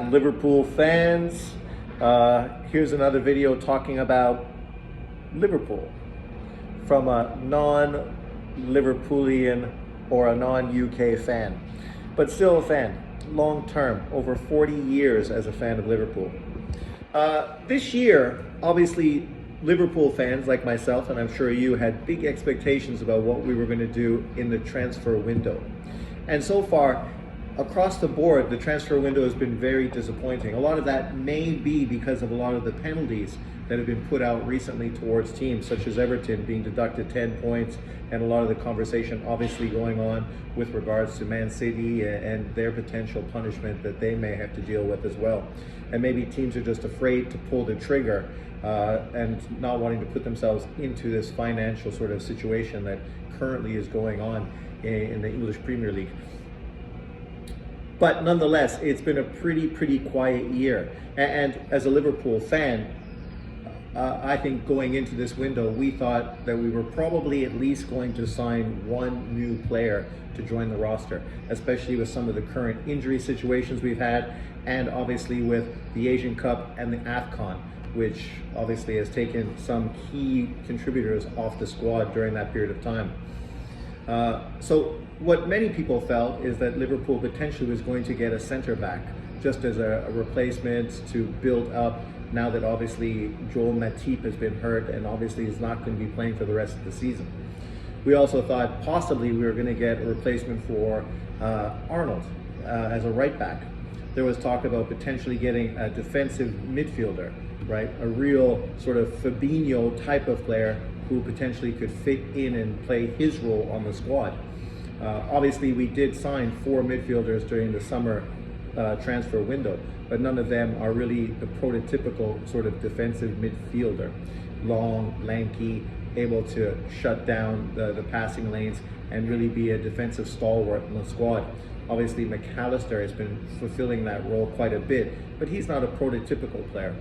Liverpool fans, here's another video talking about Liverpool from a non-Liverpoolian or a non-UK fan, but still a fan, long term, over 40 years as a fan of Liverpool. This year, obviously, Liverpool fans like myself, and I'm sure you, had big expectations about what we were going to do in the transfer window. And so far, across the board, the transfer window has been very disappointing. A lot of that may be because of a lot of the penalties that have been put out recently towards teams such as Everton being deducted 10 points, and a lot of the conversation obviously going on with regards to Man City and their potential punishment that they may have to deal with as well. And maybe teams are just afraid to pull the trigger and not wanting to put themselves into this financial sort of situation that currently is going on in the English Premier League. But nonetheless, it's been a pretty quiet year. And as a Liverpool fan, I think going into this window, we thought that we were probably at least going to sign one new player to join the roster, especially with some of the current injury situations we've had, and obviously with the Asian Cup and the AFCON, which obviously has taken some key contributors off the squad during that period of time. So what many people felt is that Liverpool potentially was going to get a centre back just as a replacement to build up, now that obviously Joel Matip has been hurt and obviously is not going to be playing for the rest of the season. We also thought possibly we were going to get a replacement for Arnold as a right back. There was talk about potentially getting a defensive midfielder, right? A real sort of Fabinho type of player who potentially could fit in and play his role on the squad. Obviously, we did sign 4 midfielders during the summer transfer window, but none of them are really the prototypical sort of defensive midfielder. Long, lanky, able to shut down the passing lanes and really be a defensive stalwart in the squad. Obviously, McAllister has been fulfilling that role quite a bit, but he's not a prototypical player,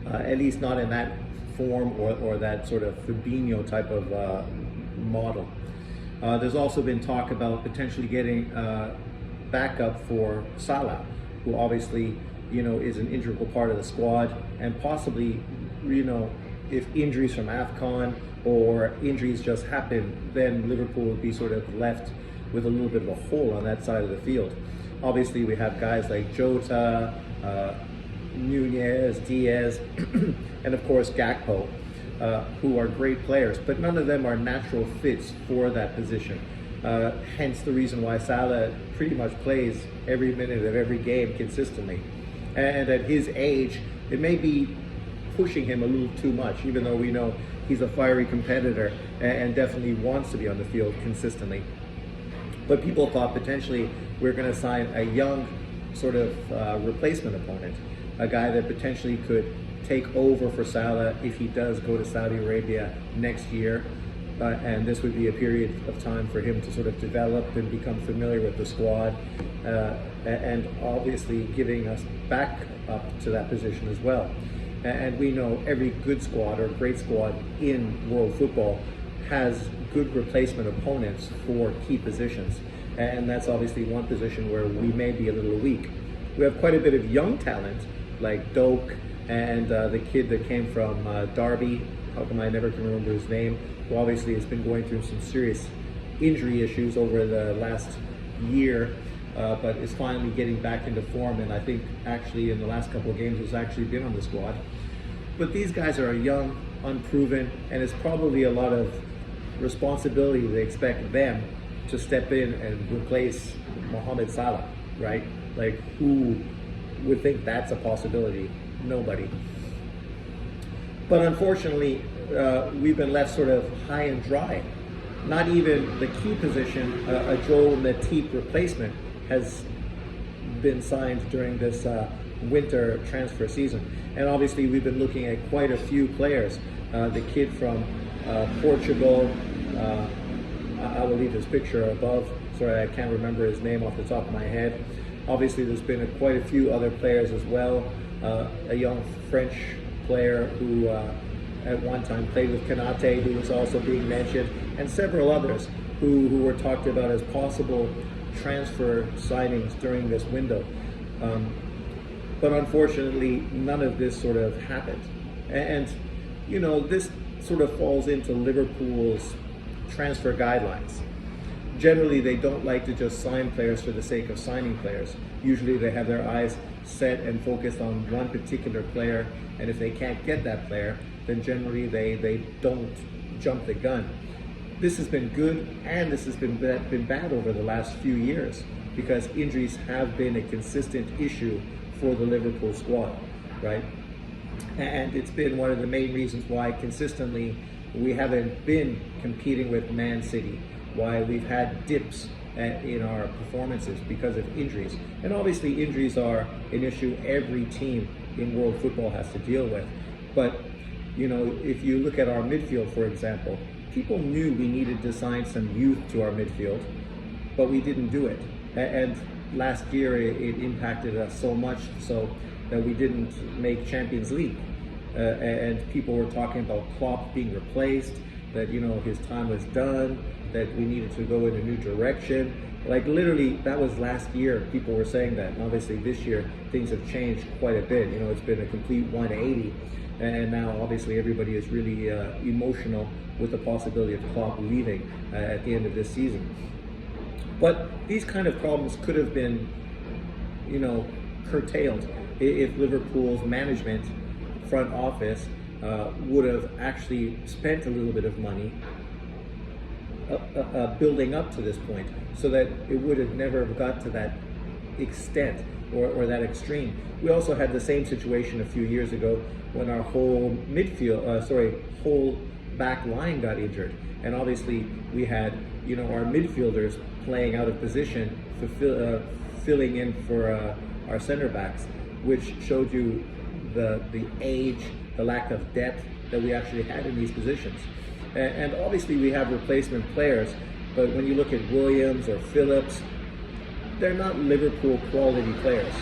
at least not in that form or that sort of Fabinho type of model. There's also been talk about potentially getting backup for Salah, who obviously, is an integral part of the squad, and possibly, if injuries from AFCON or injuries just happen, then Liverpool would be sort of left with a little bit of a hole on that side of the field. Obviously, we have guys like Jota, Nunez, Diaz, and of course Gakpo, who are great players, but none of them are natural fits for that position. Hence the reason why Salah pretty much plays every minute of every game consistently. And at his age, it may be pushing him a little too much, even though we know he's a fiery competitor and definitely wants to be on the field consistently. But people thought potentially we're going to sign a young sort of replacement opponent, a guy that potentially could take over for Salah if he does go to Saudi Arabia next year. And this would be a period of time for him to sort of develop and become familiar with the squad, and obviously giving us back up to that position as well. And we know every good squad or great squad in world football has good replacement opponents for key positions. And that's obviously one position where we may be a little weak. We have quite a bit of young talent like Doak and the kid that came from Derby, how come I never can remember his name, who obviously has been going through some serious injury issues over the last year, but is finally getting back into form, and I think actually in the last couple of games has actually been on the squad. But these guys are young, unproven, and it's probably a lot of responsibility to expect them to step in and replace Mohamed Salah, right? Like, who would think that's a possibility? Nobody. But unfortunately, we've been left sort of high and dry. Not even the key position, a Joel Matip replacement, has been signed during this winter transfer season. And obviously we've been looking at quite a few players. The kid from Portugal, I will leave his picture above. Sorry, I can't remember his name off the top of my head. Obviously there's been quite a few other players as well. A young French player who at one time played with Kanate, who was also being mentioned, and several others who were talked about as possible transfer signings during this window. Um, but unfortunately, none of this sort of happened. And, this sort of falls into Liverpool's transfer guidelines. Generally, they don't like to just sign players for the sake of signing players. Usually they have their eyes set and focused on one particular player, and if they can't get that player, then generally they don't jump the gun. This has been good, and this has been bad over the last few years, because injuries have been a consistent issue for the Liverpool squad, right? And it's been one of the main reasons why consistently we haven't been competing with Man City, why we've had dips in our performances because of injuries. And obviously injuries are an issue every team in world football has to deal with. But, if you look at our midfield, for example, people knew we needed to sign some youth to our midfield, but we didn't do it. And last year it impacted us so much so that we didn't make Champions League. And people were talking about Klopp being replaced, that his time was done, that we needed to go in a new direction. Like literally, that was last year. People were saying that. And obviously, this year things have changed quite a bit. It's been a complete 180, and now obviously everybody is really emotional with the possibility of Klopp leaving at the end of this season. But these kind of problems could have been, curtailed if Liverpool's management, front office, would have actually spent a little bit of money building up to this point, so that it would have never got to that extent or that extreme. We also had the same situation a few years ago when our whole whole back line got injured, and obviously we had our midfielders playing out of position, filling in for our center backs, which showed you the age, the lack of depth that we actually had in these positions. And obviously we have replacement players, but when you look at Williams or Phillips, they're not Liverpool quality players.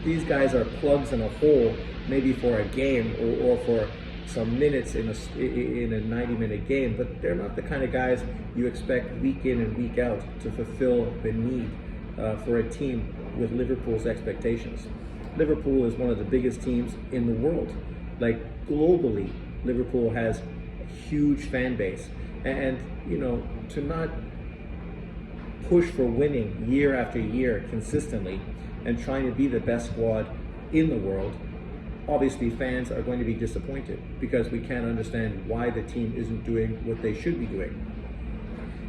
These guys are plugs in a hole, maybe for a game or for some minutes in a 90-minute game, but they're not the kind of guys you expect week in and week out to fulfill the need for a team with Liverpool's expectations. Liverpool is one of the biggest teams in the world. Like globally, Liverpool has huge fan base, and to not push for winning year after year consistently and trying to be the best squad in the world, obviously fans are going to be disappointed because we can't understand why the team isn't doing what they should be doing.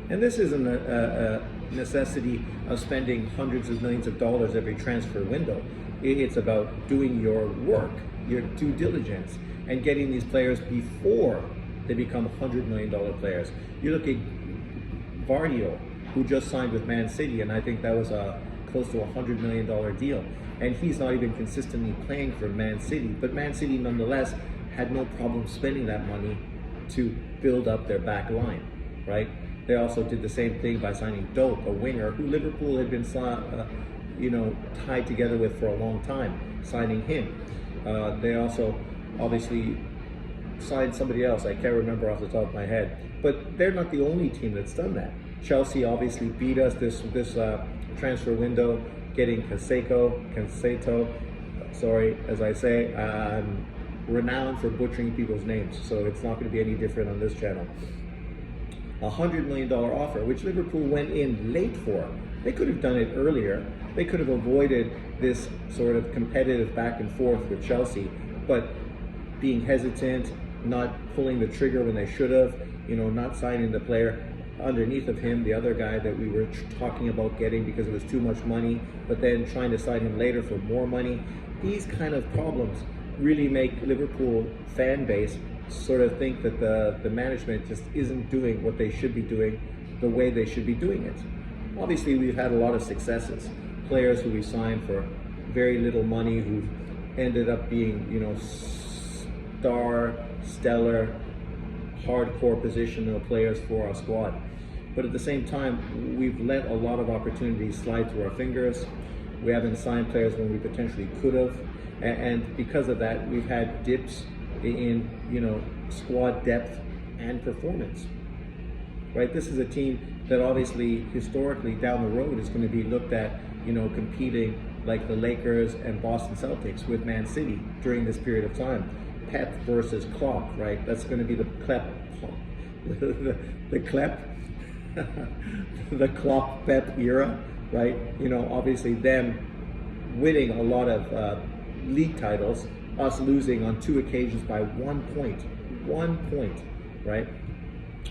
And this isn't a necessity of spending hundreds of millions of dollars every transfer window. It's about doing your work, your due diligence, and getting these players before they become $100 million players. You look at Vardio, who just signed with Man City, and I think that was a close to $100 million deal. And he's not even consistently playing for Man City, but Man City nonetheless had no problem spending that money to build up their back line, right? They also did the same thing by signing Dope, a winger who Liverpool had been tied together with for a long time, signing him. They also obviously signed somebody else, I can't remember off the top of my head, but they're not the only team that's done that. Chelsea obviously beat us this transfer window, getting Canceto, sorry, as I say, I'm renowned for butchering people's names, so it's not going to be any different on this channel. $100 million offer, which Liverpool went in late for. They could have done it earlier. They could have avoided this sort of competitive back and forth with Chelsea, but being hesitant, not pulling the trigger when they should have, not signing the player underneath of him, the other guy that we were talking about getting because it was too much money, but then trying to sign him later for more money. These kind of problems really make Liverpool fan base sort of think that the management just isn't doing what they should be doing the way they should be doing it. Obviously, we've had a lot of successes. Players who we signed for very little money who've ended up being, stellar, hardcore positional players for our squad. But at the same time, we've let a lot of opportunities slide through our fingers. We haven't signed players when we potentially could have. And because of that, we've had dips in, squad depth and performance, right? This is a team that obviously historically down the road is going to be looked at, competing like the Lakers and Boston Celtics with Man City during this period of time. Pep versus Klopp, right? That's going to be the the Klopp Pep era, right? You know, obviously them winning a lot of league titles, us losing on 2 occasions by 1 point, right?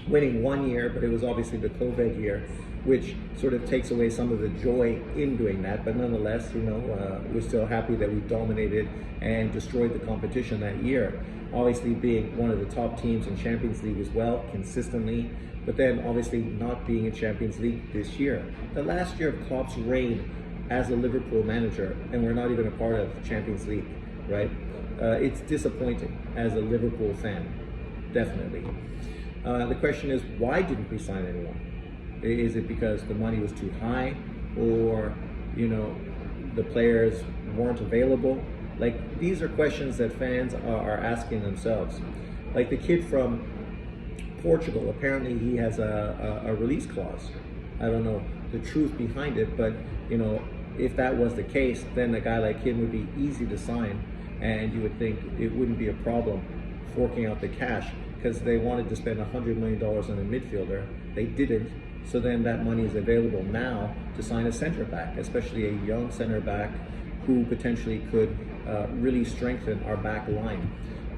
Winning 1 year, but it was obviously the COVID year, which sort of takes away some of the joy in doing that. But nonetheless, you know, we're still happy that we dominated and destroyed the competition that year. Obviously being one of the top teams in Champions League as well, consistently, but then obviously not being in Champions League this year. The last year of Klopp's reign as a Liverpool manager, and we're not even a part of Champions League, right? It's disappointing as a Liverpool fan, definitely. The question is, why didn't we sign anyone? Is it because the money was too high, or, you know, the players weren't available? Like, these are questions that fans are asking themselves. Like the kid from Portugal, apparently he has a release clause. I don't know the truth behind it, but, you know, if that was the case, then a guy like him would be easy to sign, and you would think it wouldn't be a problem forking out the cash, because they wanted to spend $100 million on a midfielder. They didn't. So then that money is available now to sign a center back, especially a young center back who potentially could really strengthen our back line.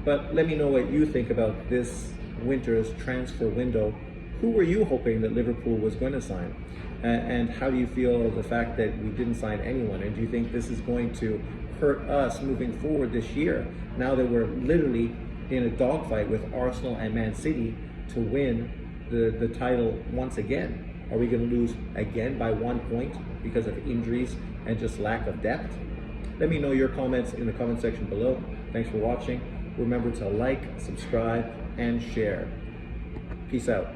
But let me know what you think about this winter's transfer window. Who were you hoping that Liverpool was going to sign? And how do you feel the fact that we didn't sign anyone? And do you think this is going to hurt us moving forward this year, now that we're literally in a dogfight with Arsenal and Man City to win the title once again? Are we going to lose again by 1 point because of injuries and just lack of depth? Let me know your comments in the comment section below. Thanks for watching. Remember to like, subscribe, and share. Peace out.